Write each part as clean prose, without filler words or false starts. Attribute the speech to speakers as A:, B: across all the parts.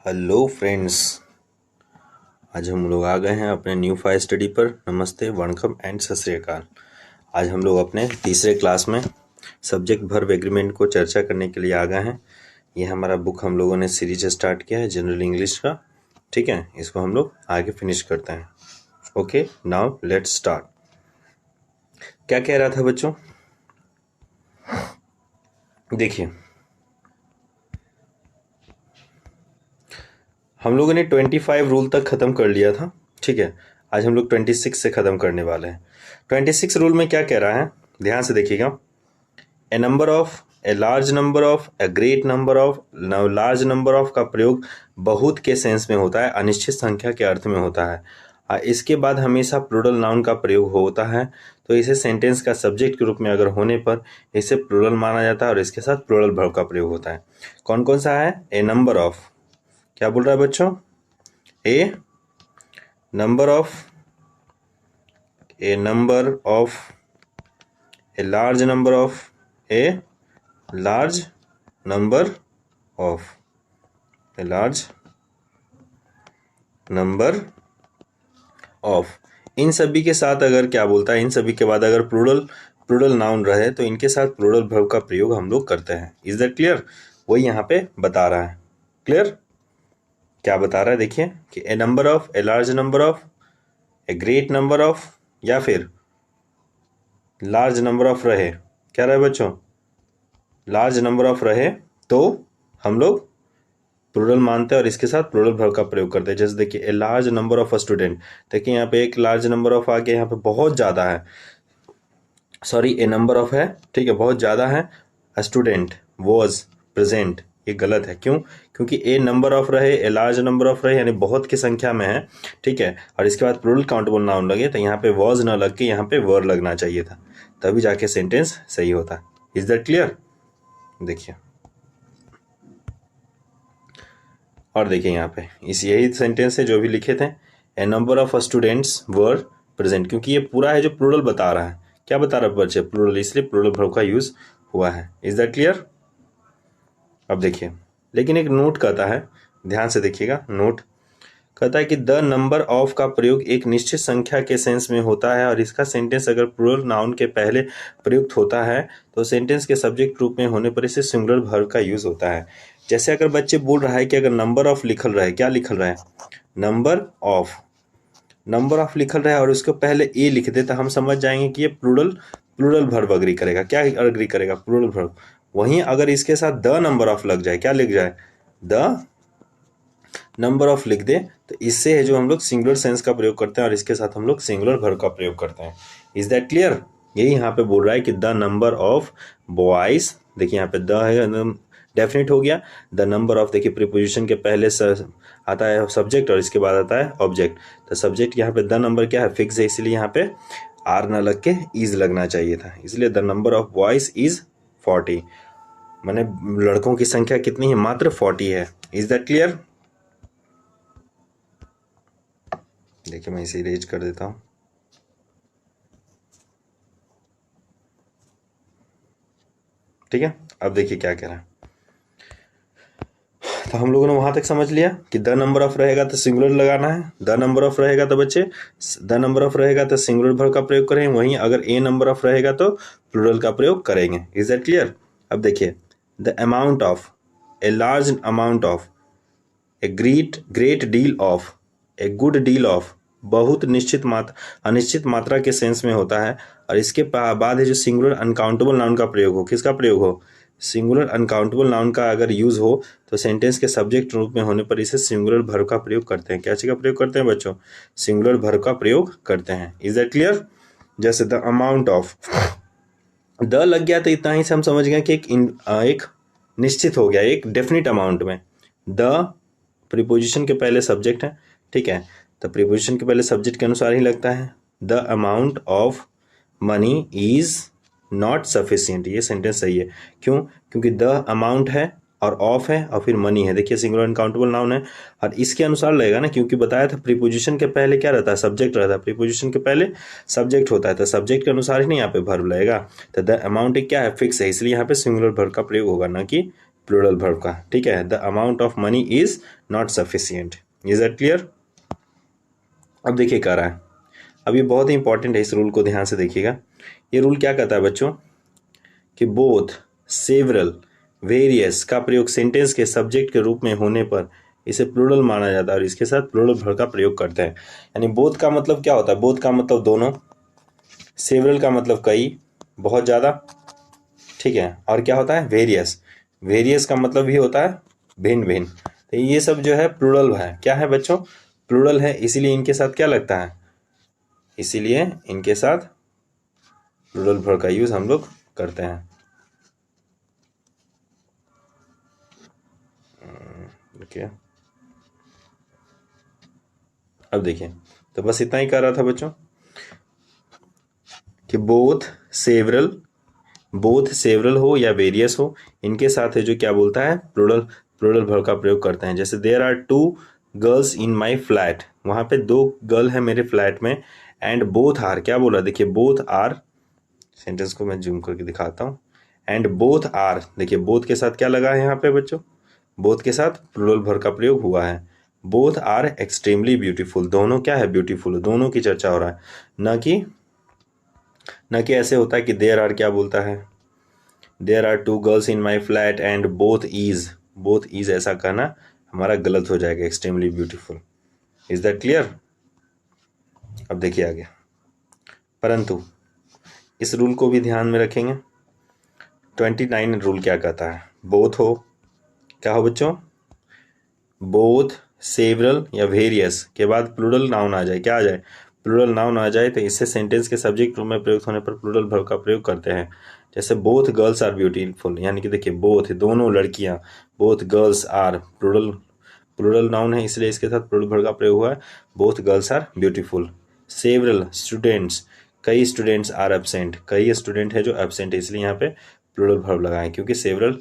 A: Hello friends, आज हम लोग आ गए हैं अपने न्यू फायर स्टडी पर। नमस्ते, वणकम एंड सत श्री अकाल। आज हम लोग अपने तीसरे क्लास में सब्जेक्ट वर्ब एग्रीमेंट को चर्चा करने के लिए आ गए हैं। ये हमारा बुक हम लोगों ने सीरीज स्टार्ट किया है जनरल इंग्लिश का। ठीक है, इसको हम लोग आगे फिनिश करते हैं। Okay, now let's start. क्या कह रहा था बच्चों? देखिए, हम लोगों ने 25 रूल तक ख़त्म कर लिया था। ठीक है, आज हम लोग 26 से ख़त्म करने वाले हैं। 26 रूल में क्या कह रहा है, ध्यान से देखिएगा। A number of, a large number of, a great number of. Large number of का प्रयोग बहुत के सेंस में होता है, अनिश्चित संख्या के अर्थ में होता है। इसके बाद हमेशा प्लूरल नाउन का प्रयोग होता है, तो इसे सेंटेंस का सब्जेक्ट के रूप में अगर होने पर इसे प्लूरल माना जाता है और इसके साथ प्लूरल वर्ब का प्रयोग होता है। कौन कौन सा है? ए नंबर ऑफ, क्या बोल रहा है बच्चों? A number of, a number of, a large number of, a large number of, a large number of. इन सभी के साथ अगर क्या बोलता है, इन सभी के बाद अगर प्लूरल नाउन रहे तो इनके साथ प्लूरल वर्ब का प्रयोग हम लोग करते हैं। Is that clear? वही यहाँ पे बता रहा है। क्लियर? क्या बता रहा है देखिए कि a number of, a large number of, a great number of, या फिर लार्ज नंबर ऑफ रहे। क्या रहे बच्चों? लार्ज नंबर ऑफ रहे तो हम लोग प्लूरल मानते हैं और इसके साथ प्लूरल वर्ब का प्रयोग करते हैं। जैसे देखिए, ए large number of a student. देखिए यहाँ पे एक लार्ज नंबर ऑफ आ गया, यहाँ पे बहुत ज़्यादा है। सॉरी, ए नंबर ऑफ है, ठीक है, बहुत ज़्यादा है। अ स्टूडेंट वॉज प्रेजेंट, ये गलत है। क्यों? क्योंकि ए नंबर ऑफ रहे, ए लार्ज नंबर ऑफ रहे, यानी बहुत की संख्या में है। ठीक है, और इसके बाद प्लूरल काउंटेबल नाउन लगे तो यहाँ पे वॉज ना लग के यहाँ पे वर लगना चाहिए था, तभी जाके सेंटेंस सही होता। Is that clear? देखिए, और देखिए यहाँ पे इस यही सेंटेंस है जो भी लिखे थे। A number of students were present, क्योंकि ये पूरा है जो प्लूरल बता रहा है। क्या बता रहा है बच्चे? प्लूरल, इसलिए प्लूरल वर्ब का यूज हुआ है। Is that clear? अब देखिए, लेकिन एक नोट कहता है, ध्यान से देखिएगा। नोट कहता है कि द नंबर ऑफ का प्रयोग एक निश्चित संख्या के सेंस में होता है और इसका सेंटेंस अगर प्लूरल नाउन के पहले प्रयुक्त होता है तो सेंटेंस के सब्जेक्ट रूप में होने पर इसे सिंगुलर वर्ब का यूज होता है। जैसे अगर बच्चे बोल रहा है कि अगर नंबर ऑफ लिखल रहा है, क्या लिखल रहा है? नंबर ऑफ, नंबर ऑफ लिखल रहा है और उसको पहले ए लिख दे तो हम समझ जाएंगे कि ये प्लूरल वर्ब अग्री करेगा। क्या अग्री करेगा? Plural verb. वहीं अगर इसके साथ द नंबर ऑफ लग जाए, क्या लिख जाए? द नंबर ऑफ लिख दे, तो इससे है जो हम लोग सिंगुलर सेंस का प्रयोग करते हैं और इसके साथ हम लोग सिंगुलर वर्ब का प्रयोग करते हैं। Is that clear? यही यहाँ पे बोल रहा है कि द नंबर ऑफ बॉयज। देखिए यहाँ पे द है, डेफिनेट हो गया। द नंबर ऑफ, देखिए प्रीपोजिशन के पहले आता है सब्जेक्ट और इसके बाद आता है ऑब्जेक्ट। तो सब्जेक्ट यहाँ पे द नंबर क्या है? फिक्स है, इसलिए यहाँ पे आर ना लग के इज लगना चाहिए था। इसलिए the number of boys is 40, माने लड़कों की संख्या कितनी है? मात्र 40 है। Is that clear? देखिए मैं इसे इरेज कर देता हूँ। ठीक है, अब देखिए क्या कह रहा है। तो हम लोगों ने वहां तक समझ लिया कि द नंबर ऑफ रहेगा तो सिंगुलर लगाना है। द नंबर ऑफ रहेगा तो बच्चे, द नंबर ऑफ रहेगा तो सिंगुलर वर्ब का प्रयोग करेंगे। वहीं अगर ए नंबर ऑफ रहेगा तो प्लूरल का प्रयोग करेंगे। Is that clear? अब देखिए, the amount of, a large amount of, a great deal of, a good deal of, बहुत निश्चित मात्रा, अनिश्चित मात्रा के सेंस में होता है। और इसके बाद है जो सिंगुलर अनकाउंटेबल नाउन का प्रयोग हो। किसका प्रयोग हो? सिंगुलर अनकाउंटेबल नाउन का अगर यूज हो तो सेंटेंस के सब्जेक्ट रूप में होने पर इसे सिंगुलर वर्ब का प्रयोग करते हैं। क्या चीज का प्रयोग करते हैं बच्चों? सिंगुलर वर्ब का प्रयोग करते हैं। Is that clear? जैसे द अमाउंट ऑफ, द लग गया तो इतना ही से हम समझ गए कि एक निश्चित हो गया, एक डेफिनिट अमाउंट में। द प्रीपोजिशन के पहले सब्जेक्ट है, ठीक है, तो प्रीपोजिशन के पहले सब्जेक्ट के अनुसार ही लगता है। The amount of money is not sufficient, ये सेंटेंस सही है। क्यों? क्योंकि द अमाउंट है और ऑफ है और फिर मनी है। देखिए सिंगुलर अनकाउंटेबल नाउन है और इसके अनुसार लगेगा ना, क्योंकि बताया था प्रीपोजिशन के पहले क्या रहता है? सब्जेक्ट रहता है। प्रीपोजिशन के पहले सब्जेक्ट होता है तो सब्जेक्ट के अनुसार ही नहीं यहाँ पे वर्ब लगेगा। तो द अमाउंट क्या है? फिक्स है, इसलिए यहाँ पे सिंगुलर वर्ब का प्रयोग होगा, ना कि प्लूरल वर्ब का, ठीक है। The amount of money is not sufficient. Is that clear? अब देखिए कह रहा है, अब ये बहुत ही इंपॉर्टेंट है, इस रूल को ध्यान से देखिएगा। ये रूल क्या कहता है बच्चों कि बोथ, सेवरल, वेरियस का प्रयोग सेंटेंस के सब्जेक्ट के रूप में होने पर इसे प्लूरल माना जाता है और इसके साथ प्लूरल वर्ब का प्रयोग करते हैं। यानी बोथ का मतलब क्या होता है? बोथ का मतलब दोनों, सेवरल का मतलब कई, बहुत ज़्यादा, ठीक है। और क्या होता है? वेरियस, वेरियस का मतलब भी होता है भिन्न भिन्न। तो ये सब जो है प्लूरल है। क्या है बच्चों? प्लूरल है, इसीलिए इनके साथ क्या लगता है? इसीलिए इनके साथ प्लूरल वर्ब का यूज हम लोग करते हैं। ओके, अब देखिए, तो बस इतना ही कर रहा था बच्चों कि बोथ सेवरल हो या वेरियस हो, इनके साथ है जो क्या बोलता है? प्लूरल, प्लूरल वर्ब का प्रयोग करते हैं। जैसे there are 2 girls in my flat, वहां पे 2 गर्ल है मेरे फ्लैट में, एंड बोथ आर, क्या बोला? देखिए बोथ आर, सेंटेंस को मैं जूम करके दिखाता हूँ। एंड बोथ आर, देखिए बोथ के साथ क्या लगा है यहाँ पे बच्चों? बोथ के साथ प्लूरल वर्ब का प्रयोग हुआ है। बोथ आर एक्सट्रीमली ब्यूटीफुल, दोनों क्या है? ब्यूटीफुल, दोनों की चर्चा हो रहा है, न कि ऐसे होता है कि देयर आर क्या बोलता है? There are 2 girls in my flat and both is ऐसा कहना हमारा गलत हो जाएगा, extremely beautiful. Is that clear? अब देखिए आगे, परंतु इस रूल को भी ध्यान में रखेंगे। 29 रूल क्या कहता है? बोथ हो, क्या हो बच्चों? बोथ, सेवरल या वेरियस के बाद प्लूरल नाउन आ जाए, क्या आ जाए? प्लूरल नाउन आ जाए तो इससे सेंटेंस के सब्जेक्ट रूप में प्रयुक्त होने पर प्लूरल वर्ब का प्रयोग करते हैं। जैसे बोथ गर्ल्स आर ब्यूटीफुल, यानी कि देखिए बोथ, दोनों लड़कियां, both girls are, plural, plural noun है इसलिए इसके साथ प्लूरल वर्ब का प्रयोग हुआ है। Both girls are beautiful. Several, students, कई स्टूडेंट्स आर एब्सेंट, कई स्टूडेंट है जो एब्सेंट है, इसलिए यहाँ पे प्लूरल वर्ब लगाएं क्योंकि सेवरल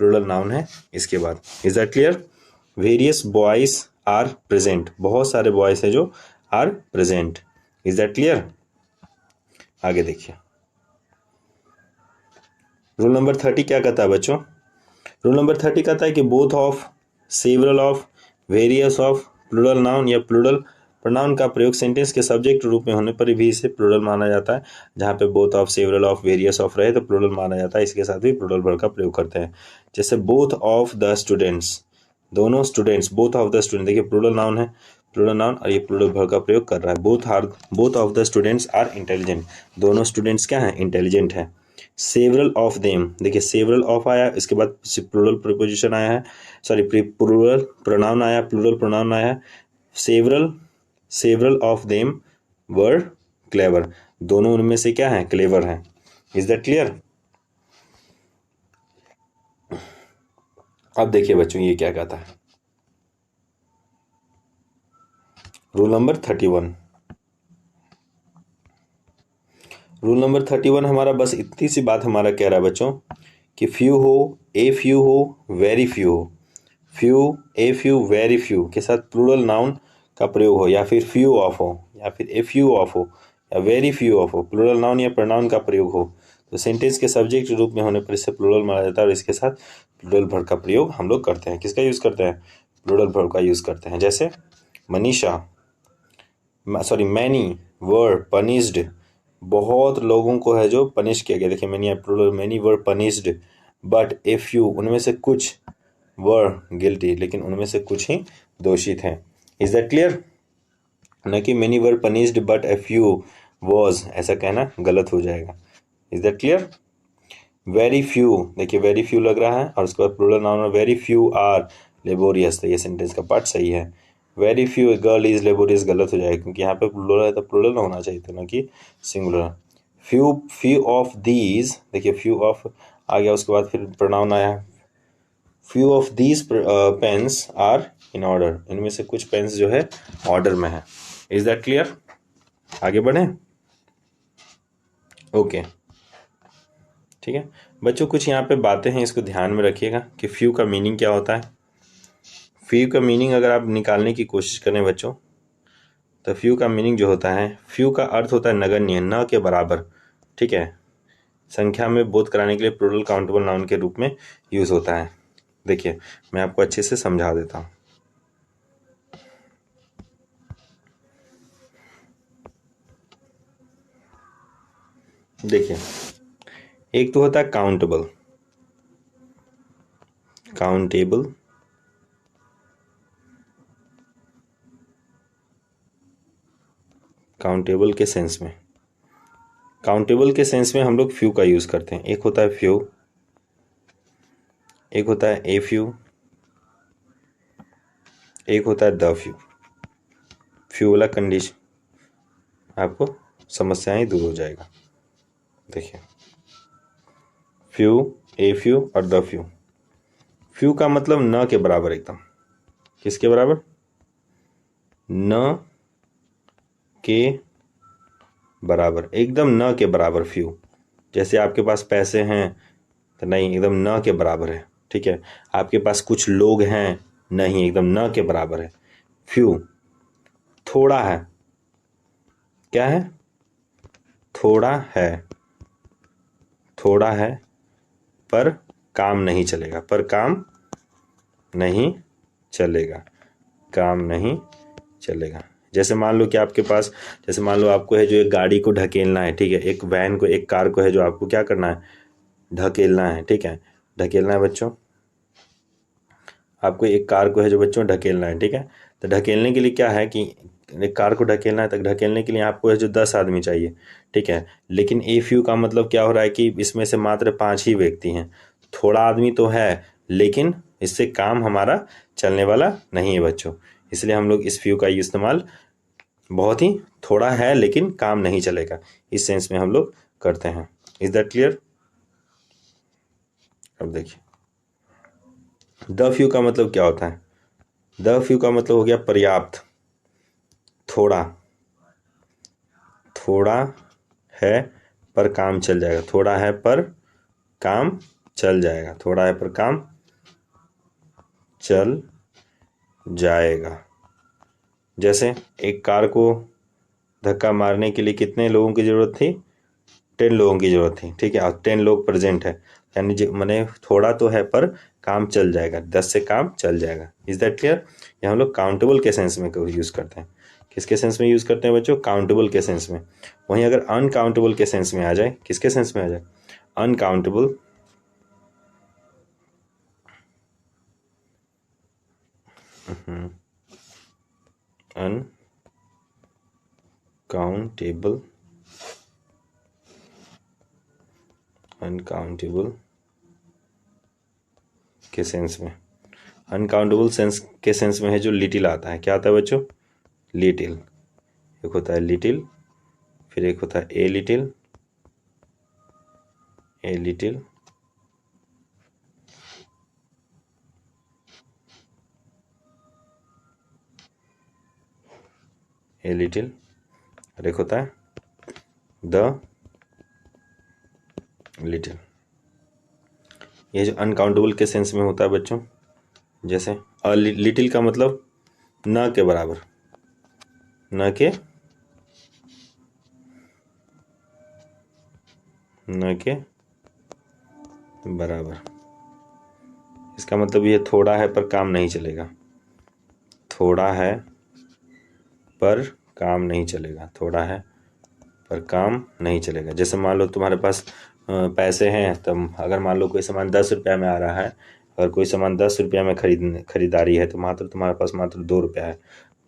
A: प्लूरल नाउन है इसके बाद। Is that clear? Various boys are present, बहुत सारे बॉयज है जो are present. Is that clear? आगे देखिए, रूल नंबर 30 क्या कहता है बच्चों? रूल नंबर 30 कहता है कि both of, several of, various of, plural noun या प्लूरल प्रोनाउन का प्रयोग सेंटेंस के सब्जेक्ट रूप में होने पर भी इसे प्लूरल माना जाता है। जहाँ पे both of, several of, various of रहे तो प्लूरल माना जाता है, इसके साथ भी प्लूरल वर्ब का प्रयोग करते हैं। जैसे बोथ ऑफ द स्टूडेंट्स, दोनों students, both of the student, देखिए प्लूरल नाउन है, प्लूरल नाउन, और ये प्लूरल वर्ब का प्रयोग कर रहा है। Both of the students are intelligent, दोनों स्टूडेंट्स क्या हैं? इंटेलिजेंट है। सेवरल ऑफ देम, देखिए सेवरल ऑफ आया, इसके बाद प्लूरल प्रीपोजिशन आया है, सॉरी प्लूरल प्रोनाउन आया, प्लूरल प्रोनाउन आया है। Several of them were clever, दोनों उनमें से क्या है? क्लेवर है। Is that clear? अब देखिए बच्चों ये क्या कहता है, रूल नंबर 31। रूल नंबर 31 हमारा बस इतनी सी बात हमारा कह रहा है बच्चों कि फ्यू हो, ए फ्यू हो, वेरी फ्यू हो, few, a few, very few के साथ प्लूरल नाउन का प्रयोग हो, या फिर फ्यू ऑफ हो, या फिर ए फ्यू ऑफ हो, या वेरी फ्यू ऑफ हो, प्लूरल नाउन या प्रोनाउन का प्रयोग हो तो सेंटेंस के सब्जेक्ट के रूप में होने पर इसे प्लूरल माना जाता है और इसके साथ प्लूरल वर्ब का प्रयोग हम लोग करते हैं। किसका यूज करते हैं? प्लूरल वर्ब का यूज करते हैं। जैसे Manisha, sorry many were punished, बहुत लोगों को है जो पनिश किया गया। देखिए many plural, many were punished, but a few, उनमें से कुछ, वर गिल्टी, लेकिन उनमें से कुछ ही दोषित हैं। Is that clear? न कि many were punished but a few was, ऐसा कहना गलत हो जाएगा। Is that clear? Very few, देखिए वेरी फ्यू लग रहा है और उसके बाद plural noun, very few are laborious, तो ये सेंटेंस का पार्ट सही है। Very few girl is laborious गलत हो जाएगा क्योंकि यहाँ पे प्लूरल है तो प्लूरल होना चाहिए था, ना कि सिंगुलर। फ्यू ऑफ दीज, देखिए फ्यू ऑफ आ गया, उसके बाद फिर प्रोनाउन आया, few of these pens are in order, इनमें से कुछ पेन्स जो है ऑर्डर में है। Is that clear? आगे बढ़े? ओके ठीक है बच्चों, कुछ यहाँ पे बातें हैं, इसको ध्यान में रखिएगा कि फ्यू का मीनिंग क्या होता है। फ्यू का मीनिंग अगर आप निकालने की कोशिश करें बच्चों, तो फ्यू का मीनिंग जो होता है, फ्यू का अर्थ होता है नगण्य, न के बराबर, ठीक है। संख्या में बोध कराने के लिए प्लूरल काउंटेबल नाउन के रूप में यूज होता है। देखिए मैं आपको अच्छे से समझा देता हूँ। देखिए एक तो होता है काउंटेबल, काउंटेबल काउंटेबल के सेंस में, काउंटेबल के सेंस में हम लोग फ्यू का यूज करते हैं। एक होता है फ्यू, एक होता है ए फ्यू, एक होता है द फ्यू। फ्यू वाला कंडीशन आपको समस्याएं दूर हो जाएगा। देखिए फ्यू, ए फ्यू और द फ्यू। फ्यू का मतलब न के बराबर, एकदम किसके बराबर, न के बराबर, एकदम न के बराबर फ्यू। जैसे आपके पास पैसे हैं तो नहीं, एकदम न के बराबर है। ठीक है, आपके पास कुछ लोग हैं, नहीं, एकदम न के बराबर है। फ्यू थोड़ा है, क्या है, थोड़ा है, थोड़ा है पर काम नहीं चलेगा, पर काम नहीं चलेगा, काम नहीं चलेगा। जैसे मान लो कि आपके पास, जैसे मान लो आपको है जो एक गाड़ी को ढकेलना है, ठीक है, एक वैन को, एक कार को है जो आपको क्या करना है, ढकेलना है। ठीक है, ढकेलना है बच्चों, आपको एक कार को है जो बच्चों ढकेलना है। ठीक है, तो ढकेलने के लिए क्या है कि एक कार को ढकेलना है, तो ढकेलने के लिए आपको है जो 10 आदमी चाहिए। ठीक है, लेकिन ए फ्यू का मतलब क्या हो रहा है कि इसमें से मात्र 5 ही व्यक्ति हैं। थोड़ा आदमी तो है लेकिन इससे काम हमारा चलने वाला नहीं है बच्चों। इसलिए हम लोग इस फ्यू का इस्तेमाल बहुत ही थोड़ा है लेकिन काम नहीं चलेगा, इस सेंस में हम लोग करते हैं। Is that clear? अब देखिए द फ्यू का मतलब क्या होता है। द फ्यू का मतलब हो गया पर्याप्त, थोड़ा, थोड़ा है पर काम चल जाएगा, थोड़ा है पर काम चल जाएगा, थोड़ा है पर काम चल जाएगा। जैसे एक कार को धक्का मारने के लिए कितने लोगों की जरूरत थी, 10 लोगों की जरूरत थी। ठीक है, और 10 लोग प्रेजेंट है, यानी मैंने थोड़ा तो है पर काम चल जाएगा, 10 से काम चल जाएगा। Is that clear? ये हम लोग काउंटेबल के सेंस में यूज करते हैं। किसके सेंस में यूज करते हैं बच्चों? काउंटेबल के सेंस में। वहीं अगर अनकाउंटेबल के सेंस में आ जाए, किसके सेंस में आ जाए, अनकाउंटेबल, अनकाउंटेबल, अनकाउंटेबल के सेंस में, अनकाउंटेबल सेंस के सेंस में है जो लिटिल आता है। क्या आता है बच्चों? लिटिल। एक होता है लिटिल, फिर एक होता है a little, a little, a little, और एक होता है द लिटिल। ये जो अनकाउंटेबल के सेंस में होता है बच्चों, जैसे अ लिटिल का मतलब न के बराबर, न के, न के बराबर। इसका मतलब ये थोड़ा है पर काम नहीं चलेगा, थोड़ा है पर काम नहीं चलेगा, थोड़ा है पर काम नहीं चलेगा। जैसे मान लो तुम्हारे पास पैसे हैं, तो अगर मान लो कोई सामान 10 रुपया में आ रहा है, अगर कोई सामान 10 रुपया में खरीदारी है, तो मात्र तुम्हारे पास मात्र 2 रुपया है।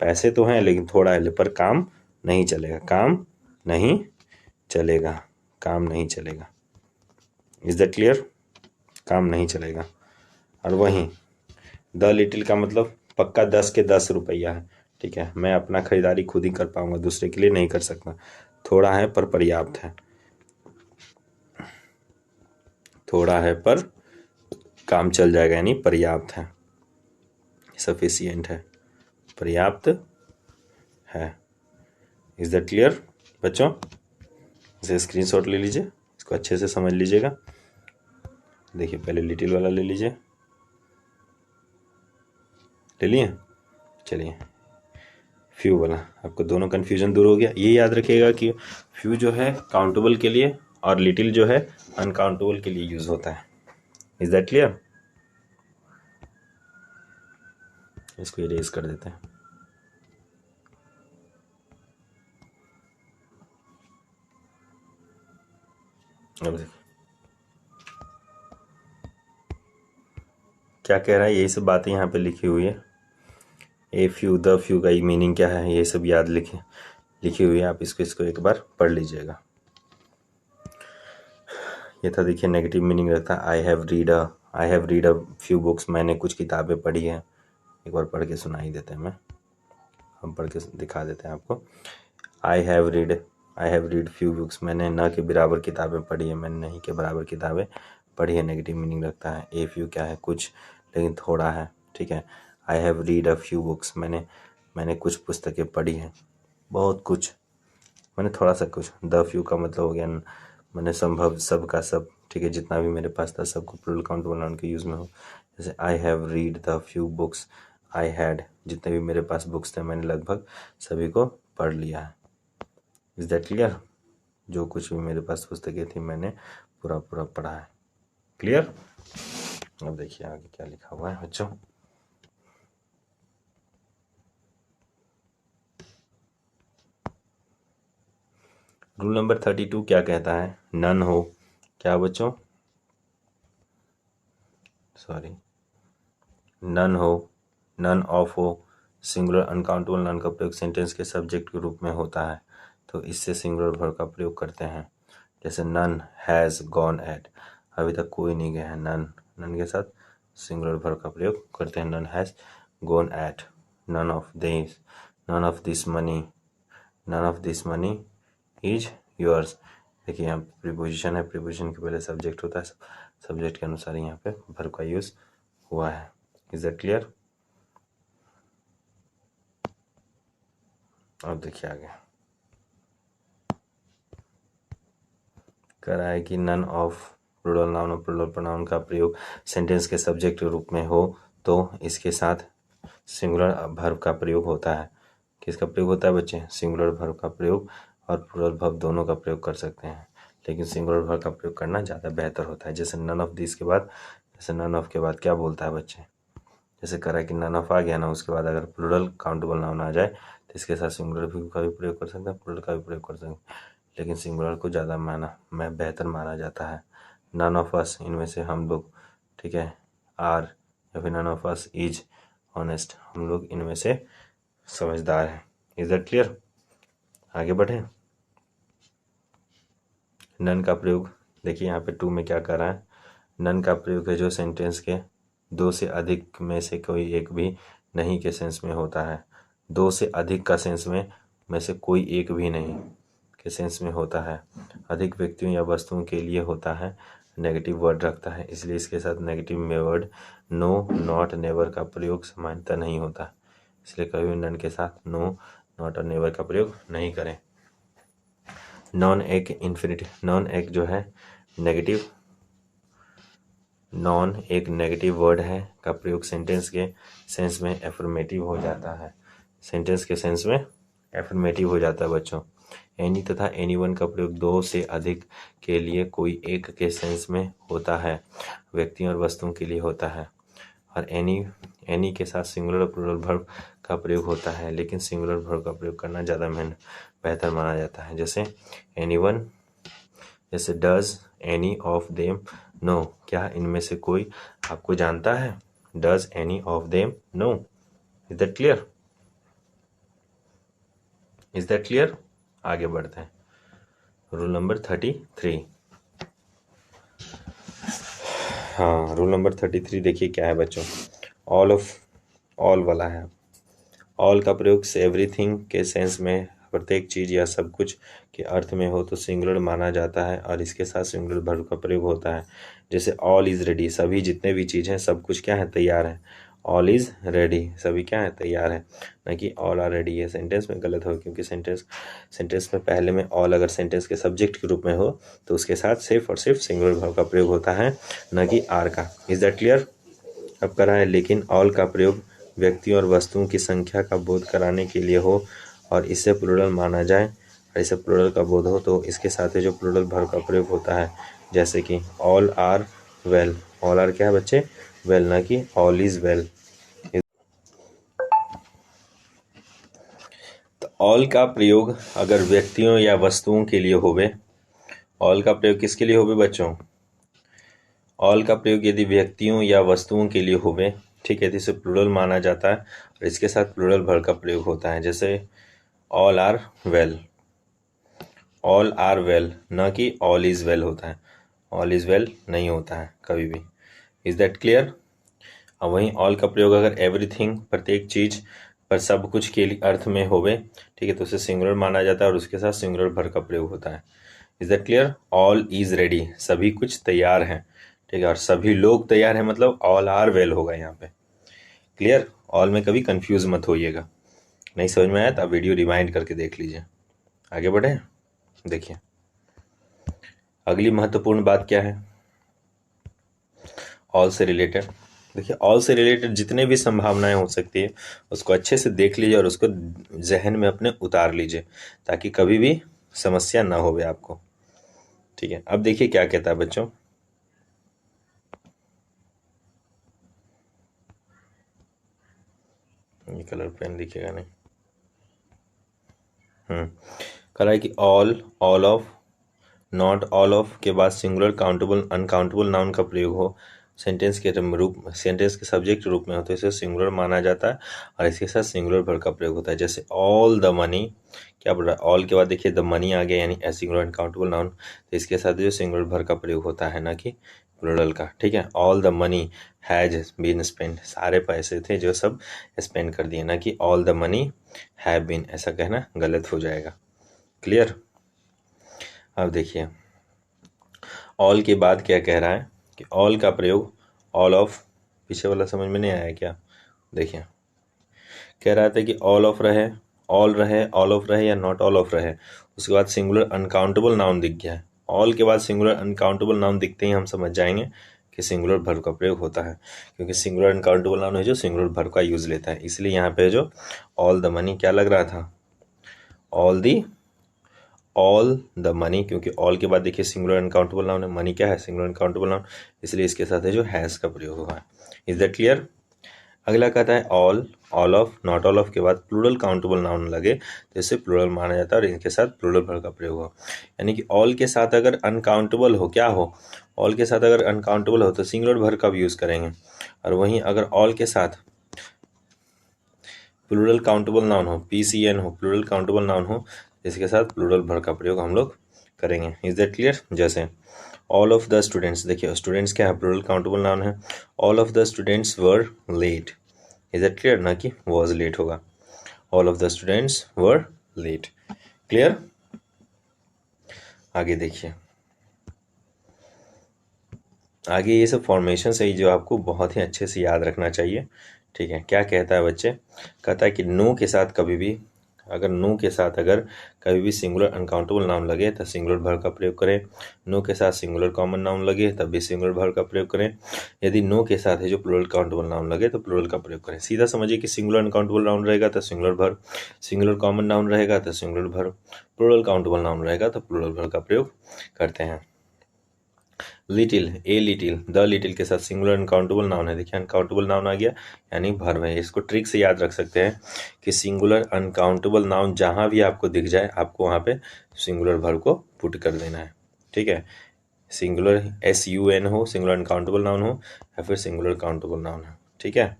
A: पैसे तो हैं लेकिन थोड़ा है, पर काम नहीं चलेगा, काम नहीं चलेगा, काम नहीं चलेगा। Is that clear? काम नहीं चलेगा। और वहीं द लिटिल का मतलब पक्का 10 के 10 रुपया है। ठीक है, मैं अपना खरीदारी खुद ही कर पाऊंगा, दूसरे के लिए नहीं कर सकता। थोड़ा है पर पर्याप्त है, थोड़ा है पर काम चल जाएगा, यानी पर्याप्त है, सफिशियंट है, पर्याप्त है। इज दैट क्लियर बच्चों? इसे स्क्रीनशॉट ले लीजिए, इसको अच्छे से समझ लीजिएगा। देखिए पहले लिटिल वाला ले लीजिए, ले लिए? चलिए फ्यू वाला, आपको दोनों कन्फ्यूजन दूर हो गया। ये याद रखिएगा कि फ्यू जो है काउंटेबल के लिए और लिटिल जो है अनकाउंटेबल के लिए यूज होता है। Is that clear? इसको इरेज कर देते हैं। अब देखिए क्या कह रहा है, यही सब बातें यहाँ पे लिखी हुई है। ए फ्यू द फ्यू का मीनिंग क्या है ये सब याद लिखी हुई है, आप इसको एक बार पढ़ लीजिएगा। ये था देखिए नेगेटिव मीनिंग रहता है I have read a few books, मैंने कुछ किताबें पढ़ी हैं। एक बार पढ़ के सुनाई देते हैं, हम पढ़ के दिखा देते हैं आपको। I have read few books, मैंने न के बराबर किताबें पढ़ी है, मैंने नहीं के बराबर किताबें पढ़ी है, नेगेटिव मीनिंग रखता है। ए फ्यू क्या है, कुछ लेकिन थोड़ा है, ठीक है। I have read a few books, मैंने कुछ पुस्तकें पढ़ी हैं, बहुत कुछ मैंने थोड़ा सा कुछ। द फ्यू का मतलब हो गया मैंने संभव सब का सब, ठीक है, जितना भी मेरे पास था सबको प्लूरल काउंटेबल नाउन के यूज़ में हो। जैसे I have read the few books, I had, जितने भी मेरे पास बुक्स थे मैंने लगभग सभी को पढ़ लिया है। Is that clear? जो कुछ भी मेरे पास पुस्तकें थी मैंने पूरा पढ़ा है। क्लियर? अब देखिए आगे क्या लिखा हुआ है बच्चों। रूल नंबर 32 क्या कहता है? नन हो, क्या बच्चों? सॉरी, नन हो, नन ऑफ हो, सिंगुलर अनकाउंटेबल नाउन का प्रयोग सेंटेंस के सब्जेक्ट के रूप में होता है, तो इससे सिंगुलर वर्ब का प्रयोग करते हैं। जैसे नन हैज़ गॉन एट, अभी तक कोई नहीं गया है, नन के साथ सिंगुलर वर्ब का प्रयोग करते हैं। None has gone at, none of this money is yours. देखिए यहाँ प्रीपोजिशन है, प्रीपोजिशन के पहले सब्जेक्ट होता है, सब्जेक्ट के अनुसार यहाँ पे वर्ब का यूज हुआ है। Is that clear? अब देखिए आगे कह रहा है कि नन ऑफ प्लूरल नाउन और प्लूरल प्रोनाउन का प्रयोग सेंटेंस के सब्जेक्ट के रूप में हो तो इसके साथ सिंगुलर वर्ब का प्रयोग होता है। किसका प्रयोग होता है बच्चे? सिंगुलर वर्ब का प्रयोग और प्लूरल वर्ब दोनों का प्रयोग कर सकते हैं, लेकिन सिंगुलर वर्ब का प्रयोग करना ज़्यादा बेहतर होता है। जैसे नन ऑफ दिस के बाद, जैसे नन ऑफ के बाद क्या बोलता है बच्चे? जैसे कह रहा है कि नन ऑफ आ गया ना, उसके बाद अगर प्लूरल काउंटेबल नाउन आ जाए तो इसके साथ सिंगुलर का भी प्रयोग कर सकते हैं, प्लूरल का भी प्रयोग कर सकते हैं, लेकिन सिंगुलर को ज़्यादा बेहतर माना जाता है। नन ऑफ अस, इनमें से हम लोग, ठीक है, आर, या फिर none of us is honest, हम लोग इनमें से समझदार हैं। Is that clear? आगे बढ़े। नन का प्रयोग देखिए यहाँ पे 2 में क्या कर रहा है। नन का प्रयोग है जो सेंटेंस के 2 से अधिक में से कोई एक भी नहीं के सेंस में होता है। 2 से अधिक का सेंस में से कोई एक भी नहीं के सेंस में होता है। अधिक व्यक्तियों या वस्तुओं के लिए होता है, नेगेटिव वर्ड रखता है, इसलिए इसके साथ नेगेटिव में वर्ड नो, नॉट, नेवर का प्रयोग सामान्यतः नहीं होता, इसलिए कभी भी नन के साथ नो, नॉट और नेवर का प्रयोग नहीं करें। नॉन एक इन्फिनिटिव, नॉन एक जो है नेगेटिव, नॉन एक नेगेटिव वर्ड है का प्रयोग सेंटेंस के सेंस में एफर्मेटिव हो जाता है, सेंटेंस के सेंस में एफर्मेटिव हो जाता है बच्चों। एनी तथा एनीवन का प्रयोग 2 से अधिक के लिए कोई एक के सेंस में होता है, व्यक्तियों और वस्तुओं के लिए होता है। और एनी के साथ सिंगुलर और प्लूरल वर्ब का प्रयोग होता है, लेकिन सिंगुलर वर्ब का प्रयोग करना ज़्यादा बेहतर माना जाता है। जैसे एनीवन, जैसे does any of them know, क्या इनमें से कोई आपको जानता है? Does any of them know. Is that clear? Is that clear? आगे बढ़ते हैं। Rule number 33। हाँ, रूल नंबर 33 देखिए क्या है बच्चों। ऑल वाला है। ऑल का प्रयोग से एवरीथिंग के सेंस में प्रत्येक चीज़ या सब कुछ के अर्थ में हो तो सिंगुलर माना जाता है और इसके साथ सिंगुलर वर्ब का प्रयोग होता है। जैसे ऑल इज़ रेडी, सभी जितने भी चीज़ हैं सब कुछ क्या है? तैयार है। ऑल इज़ रेडी, सभी क्या है? तैयार है, न कि ऑल आर रेडी। ये सेंटेंस में गलत हो, क्योंकि सेंटेंस में पहले में ऑल अगर सेंटेंस के सब्जेक्ट के रूप में हो तो उसके साथ सिर्फ और सिर्फ सिंगुलर वर्ब का प्रयोग होता है, न कि आर का। Is that clear? अब करा है, लेकिन ऑल का प्रयोग व्यक्तियों और वस्तुओं की संख्या का बोध कराने के लिए हो और इससे प्लूरल माना जाए और इसे प्लूरल का बोध हो तो इसके साथ ही जो प्लूरल वर्ब का प्रयोग होता है, जैसे कि all are well. All are क्या है बच्चे? वेल, ना कि ऑल इज वेल। ऑल का प्रयोग अगर व्यक्तियों या वस्तुओं के लिए होवे, ऑल का प्रयोग किसके लिए होवे बच्चों? ऑल का प्रयोग यदि व्यक्तियों या वस्तुओं के लिए होवे, ठीक है, तो इसे प्लूरल माना जाता है और इसके साथ प्लूरल वर्ब का प्रयोग होता है। जैसे all are well, all are well, न कि ऑल इज वेल होता है। ऑल इज वेल नहीं होता है कभी भी। Is that clear? और वहीं ऑल का प्रयोग अगर एवरीथिंग, प्रत्येक चीज पर, सब कुछ के लिए अर्थ में होवे, ठीक है, तो उसे सिंगुलर माना जाता है और उसके साथ सिंगुलर वर्ब का प्रयोग होता है। Is that clear? All is ready, सभी कुछ तैयार है, ठीक है, और सभी लोग तैयार हैं, मतलब ऑल आर वेल होगा यहाँ पे। क्लियर? ऑल में कभी कंफ्यूज मत होइएगा। नहीं समझ में आया तो आप वीडियो रिवाइंड करके देख लीजिए। आगे बढ़े, देखिए अगली महत्वपूर्ण बात क्या है ऑल से रिलेटेड। देखिए ऑल से रिलेटेड जितने भी संभावनाएं हो सकती है उसको अच्छे से देख लीजिए और उसको जहन में अपने उतार लीजिए ताकि कभी भी समस्या ना होवे आपको। ठीक है, अब देखिए क्या कहता है बच्चों। ये कलर पेन दिखेगा नहीं। कह रहा है कि all, all of, not all of के बाद सिंगुलर काउंटेबल अनकाउंटेबल नाउन का प्रयोग हो, सेंटेंस के रूप, सेंटेंस के सब्जेक्ट रूप में हो, तो इसे सिंगुलर माना जाता है और इसके साथ सिंगुलर वर्ब का प्रयोग होता है। जैसे ऑल द मनी, क्या बोल रहा है, ऑल के बाद देखिए द मनी आ गया, यानी सिंगुलर अनकाउंटेबल नाउन, तो इसके साथ जो सिंगुलर वर्ब का प्रयोग होता है, ना कि प्लूरल का। ठीक है, all the money has been spend, सारे पैसे थे जो सब स्पेंड कर दिए, ना कि all the money have been, ऐसा कहना गलत हो जाएगा। क्लियर? अब देखिए ऑल के बाद क्या कह रहा है कि ऑल का प्रयोग ऑल ऑफ, पीछे वाला समझ में नहीं आया क्या? देखिए कह रहा था कि ऑल ऑफ रहे, ऑल रहे, ऑल ऑफ रहे या नॉट ऑल ऑफ रहे, उसके बाद सिंगुलर अनकाउंटेबल नाउन दिख गया है। ऑल के बाद सिंगुलर अनकाउंटेबल नाउन दिखते ही हम समझ जाएंगे कि सिंगुलर वर्ब का प्रयोग होता है, क्योंकि सिंगुलर अनकाउंटेबल नाउन है जो सिंगुलर वर्ब का यूज लेता है। इसलिए यहाँ पे जो ऑल द मनी क्या लग रहा था, ऑल द मनी, क्योंकि ऑल के बाद देखिए सिंगुलर अनकाउंटेबल नाउन है, मनी क्या है, सिंगुलर अनकाउंटेबल नाउन, इसलिए इसके साथ है जो हैज का प्रयोग हुआ है। Is that clear? अगला कहता है all, all of, not all of के बाद प्लूरल काउंटेबल नाउन लगे तो इसे प्लूरल माना जाता है और इनके साथ प्लूरल वर्ब का प्रयोग हो। यानी कि ऑल के साथ अगर अनकाउंटेबल हो, क्या हो, ऑल के साथ अगर अनकाउंटेबल हो तो सिंगुलर वर्ब का भी यूज करेंगे, और वहीं अगर ऑल के साथ प्लूरल काउंटेबल नाउन हो, PCN हो, प्लूरल काउंटेबल नाउन हो, इसके साथ प्लूरल वर्ब का प्रयोग हम लोग करेंगे। Is that clear? जैसे ऑल ऑफ द स्टूडेंट्स, देखिए स्टूडेंट्स क्या है, प्लूरल काउंटेबल नाउन है, all of the students were late. Is that clear? ना कि वॉज लेट होगा, all of the students were late. Clear? आगे देखिए, आगे ये सब फॉर्मेशन है जो आपको बहुत ही अच्छे से याद रखना चाहिए। ठीक है, क्या कहता है बच्चे, कहता है कि नो के साथ कभी भी, अगर नो के साथ अगर कभी भी सिंगुलर अनकाउंटेबल नाउन लगे तो सिंगुलर वर्ब का प्रयोग करें, नो के साथ सिंगुलर कॉमन नाउन लगे तब भी सिंगुलर वर्ब का प्रयोग करें, यदि नो के साथ है जो प्लूरल काउंटेबल नाउन लगे तो प्लूरल का प्रयोग करें। सीधा समझिए कि सिंगुलर अनकाउंटेबल नाउन रहेगा तो singular verb, singular common noun रहेगा तो singular verb, plural countable noun रहेगा तो प्लूरल वर्ब का प्रयोग करते हैं। Little, a little, the little के साथ सिंगुलर अनकाउंटेबल नाउन है, देखिए अनकाउंटेबल नाउन आ गया यानी वर्ब है। इसको ट्रिक से याद रख सकते हैं कि सिंगुलर अनकाउंटेबल नाउन जहां भी आपको दिख जाए आपको वहां पे सिंगुलर वर्ब को पुट कर देना है। ठीक है, सिंगुलर SUN हो, सिंगुलर अनकाउंटेबल नाउन हो, या फिर सिंगुलर काउंटेबल नाउन है। ठीक है,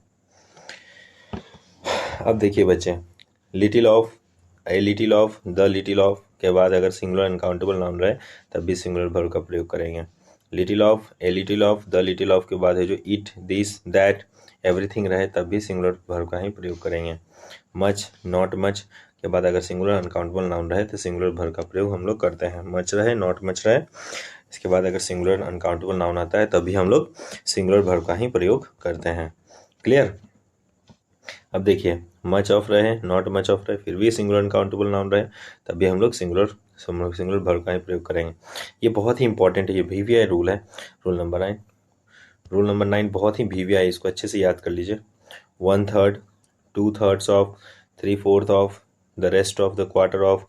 A: अब देखिए बच्चे, little of, a little of, the little of के बाद अगर सिंगुलर अनकाउंटेबल नाउन रहे तब भी सिंगुलर वर्ब का प्रयोग करेंगे। Little of, a little of, the little of के बाद है जो इट, दिस, दैट, एवरीथिंग रहे तब भी सिंगुलर वर्ब का ही प्रयोग करेंगे। मच, नॉट मच के बाद अगर सिंगुलर अनकाउंटेबल नाउन रहे तो सिंगुलर वर्ब का प्रयोग हम लोग करते हैं। मच रहे, नॉट मच रहे, इसके बाद अगर सिंगुलर अनकाउंटेबल नाउन आता है तभी हम लोग सिंगुलर वर्ब का ही प्रयोग करते हैं। क्लियर? अब देखिए मच ऑफ रहे, नॉट मच ऑफ रहे, फिर भी सिंगुलर अनकाउंटेबल नाउन रहे तभी हम लोग सिंगुलर वर्ब का ही प्रयोग करेंगे। ये बहुत ही इंपॉर्टेंट है, ये VVI रूल है, रूल नंबर 9। रूल नंबर 9 बहुत ही VVI, इसको अच्छे से याद कर लीजिए। 1/3, 2/3 of, 3/4 of, the rest of, the quarter of,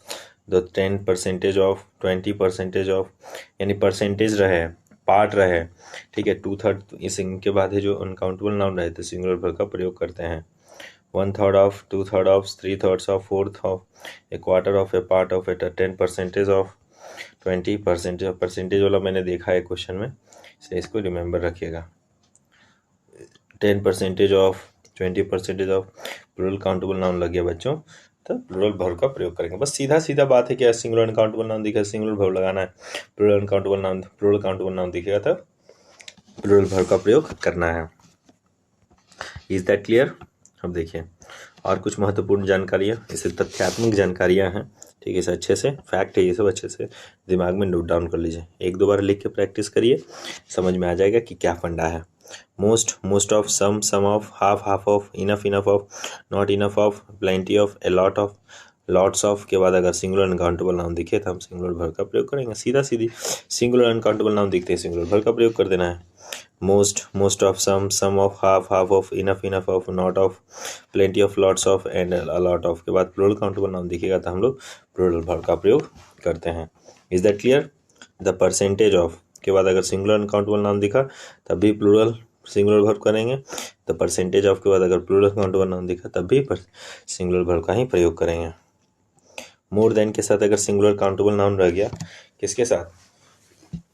A: the 10% of, 20% of, यानी परसेंटेज रहे, पार्ट रहे। ठीक है, 2/3, इस इनके बाद है जो अनकाउंटेबल नाउन रहे तो सिंगुलर वर्ब का प्रयोग करते हैं। 1/3 of, 2/3 of, 3/4 of, 4th of, a quarter of, a part of, at 10% of, 20% of. Percentage वाला मैंने देखा है क्वेश्चन में, इसलिए इसको रिमेंबर रखिएगा। 10% of, 20% of, plural countable noun लग गया बच्चों, तो प्लूरल वर्ब का प्रयोग करेंगे। बस सीधा सीधा बात है, क्या सिंगुलर अनकाउंटेबल नाउन दिखेगा सिंगुलर वर्ब लगाना है, plural uncountable noun, plural countable noun दिखेगा तब प्लूरल वर्ब का प्रयोग करना है। Is that clear? अब देखिए और कुछ महत्वपूर्ण जानकारियाँ, इसे तथ्यात्मक जानकारियाँ हैं, ठीक है। इसे अच्छे से फैक्ट है, ये सब अच्छे से दिमाग में नोट डाउन कर लीजिए, एक दो बार लिख के प्रैक्टिस करिए, समझ में आ जाएगा कि क्या फंडा है। Most of, some of, half of, enough of, not enough of, plenty of, a lot of, lots of के बाद अगर सिंगुलर अनकाउंटेबल नाउन दिखे तो हम सिंगुलर वर्ब का प्रयोग करेंगे। सीधा सीधी सिंगुलर अनकाउंटेबल नाउन दिखते हैं सिंगुलर वर्ब का प्रयोग कर देना है। Most of, some of, half of, enough of, not of, plenty of, lots of and a lot of के बाद प्लूरल काउंटेबल नाउन दिखेगा तो हम लोग प्लूरल वर्ब का प्रयोग करते हैं। Is that clear? The percentage of के बाद अगर सिंगुलर अनकाउंटेबल नाउन दिखा तब भी प्लूरल सिंगुलर वर्ब करेंगे। द परसेंटेज ऑफ के बाद अगर प्लूरल काउंटेबल नाउन दिखा तब भी सिंगुलर वर्ब का ही प्रयोग करेंगे। मोर देन के साथ अगर सिंगुलर काउंटेबल नाउन रह गया, किसके साथ?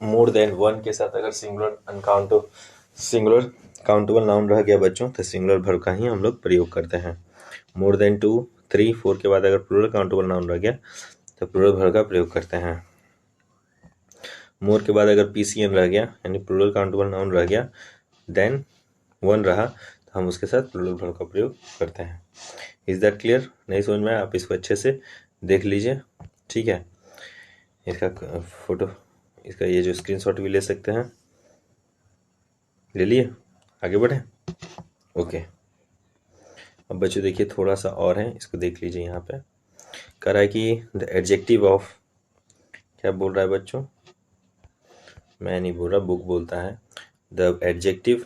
A: मोर देन वन के साथ अगर सिंगुलर काउंटेबल नाउन रह गया बच्चों तो सिंगुलर वर्ब का ही हम लोग प्रयोग करते हैं। मोर देन 2, 3, 4 के बाद अगर प्लूरल काउंटेबल नाउन रह गया तो प्लूरल वर्ब का प्रयोग करते हैं। मोर के बाद अगर पीसीएन रह गया यानी प्लूरल काउंटेबल नाउन रह गया, देन 1 रहा तो हम उसके साथ प्लूरल वर्ब का प्रयोग करते हैं। Is that clear? नहीं समझ में आया आप इसको अच्छे से देख लीजिए, ठीक है। इसका फोटो, इसका ये जो स्क्रीनशॉट भी ले सकते हैं, ले लिए, आगे बढ़े। ओके, अब बच्चों देखिए थोड़ा सा और है, इसको देख लीजिए। यहाँ पे कह रहा है कि द एडजेक्टिव ऑफ, क्या बोल रहा है बच्चों? मैं नहीं बोल रहा, बुक बोलता है। द एडजेक्टिव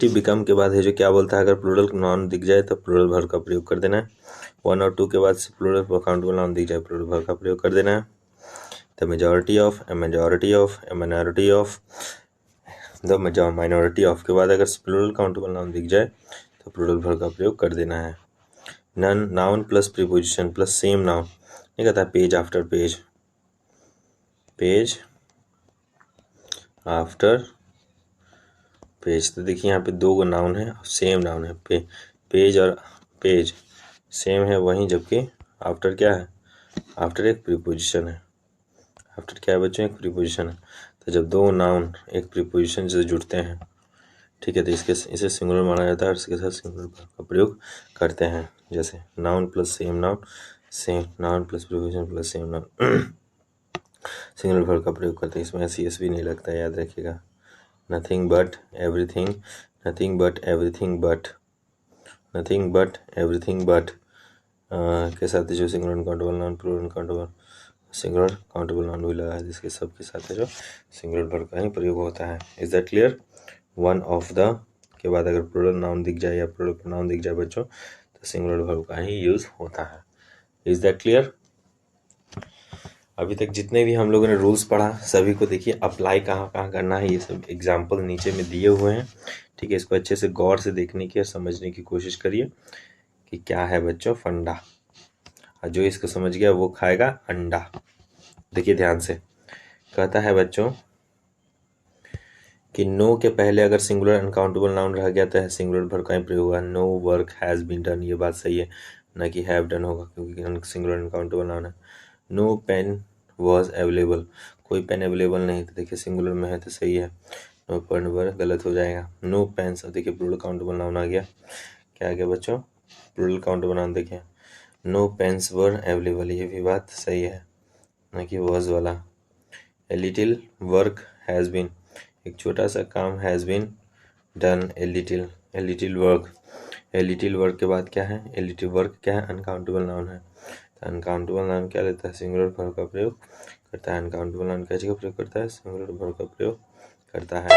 A: बिकम के बाद है जो क्या बोलता है, अगर प्लूरल नाउन दिख जाए तो प्लूरल वर्ब का प्रयोग कर देना है। 1 और 2 के बाद से प्लूरल काउंटेबल नाउन दिख जाए प्लूरल वर्ब का प्रयोग कर देना है। The majority of, A minority of, the minority of के बाद अगर प्लूरल काउंटेबल नाउन दिख जाए तो प्लूरल वर्ब का प्रयोग कर देना है। None, noun plus preposition plus same noun, नहीं कहता page after page, page after page. तो देखिए यहाँ पे 2 नाउन है, सेम नाउन है, पेज और पेज सेम है वहीं, जबकि आफ्टर क्या है? आफ्टर एक प्रीपोजिशन है। आफ्टर क्या है बच्चों? एक प्रीपोजिशन है। तो जब 2 नाउन एक प्रीपोजिशन से जुड़ते हैं, ठीक है, तो इसे सिंगुलर माना जाता है और इसके साथ सिंगुलर वर्ब का प्रयोग करते हैं। जैसे noun plus same noun plus preposition plus same noun singular verb का प्रयोग करते हैं। इसमें एस भी नहीं लगता, याद रखिएगा। Nothing but everything, nothing but everything but, nothing but everything but के साथ जो singular uncountable noun, plural uncountable, singular countable noun भी लगा है, जिसके सबके साथ है जो सिंगुलर वर्ब का ही प्रयोग होता है। Is that clear? 1 of the के बाद अगर प्लूरल नाउन दिख जाए या प्लूरल प्रोनाउन दिख जाए बच्चों तो सिंगुलर वर्ब का ही यूज होता है। Is that clear? अभी तक जितने भी हम लोगों ने रूल्स पढ़ा सभी को देखिए अप्लाई कहाँ कहाँ करना है, ये सब एग्जाम्पल नीचे में दिए हुए हैं, ठीक है। इसको अच्छे से गौर से देखने की और समझने की कोशिश करिए कि क्या है बच्चों फंडा, और जो इसको समझ गया वो खाएगा अंडा। देखिए ध्यान से, कहता है बच्चों कि नो के पहले अगर सिंगुलर अनकाउंटेबल नाउन रह गया तो सिंगुलर वर्ब का ही प्रयोग होगा। No work has been done, ये बात सही है, ना कि हैव डन होगा, क्योंकि सिंगुलर अनकाउंटेबल नाउन है। नो पेन वॉज अवेलेबल, कोई पेन अवेलेबल नहीं, तो देखिए सिंगुलर में है तो सही है, नो पेन वर गलत हो जाएगा। नो पेन्स, अब देखिए प्लूरल काउंटेबल नाउन आ गया, क्या आ गया बच्चों? प्लूरल काउंटेबल नाउन देखिए, नो पेन्स वर अवेलेबल, ये भी बात सही है, ना कि वॉज वाला। A little work has been, एक छोटा सा काम has been done. A little work के बाद क्या है? ए लिटिल वर्क क्या है? अनकाउंटेबल नाउन है, तो अनकाउंटेबल नाउन क्या लेता है? सिंगुलर वर्ब का प्रयोग करता है। अनकाउंटेबल नाउन क्या चीज़ का प्रयोग करता है? सिंगुलर वर्ब का प्रयोग करता है।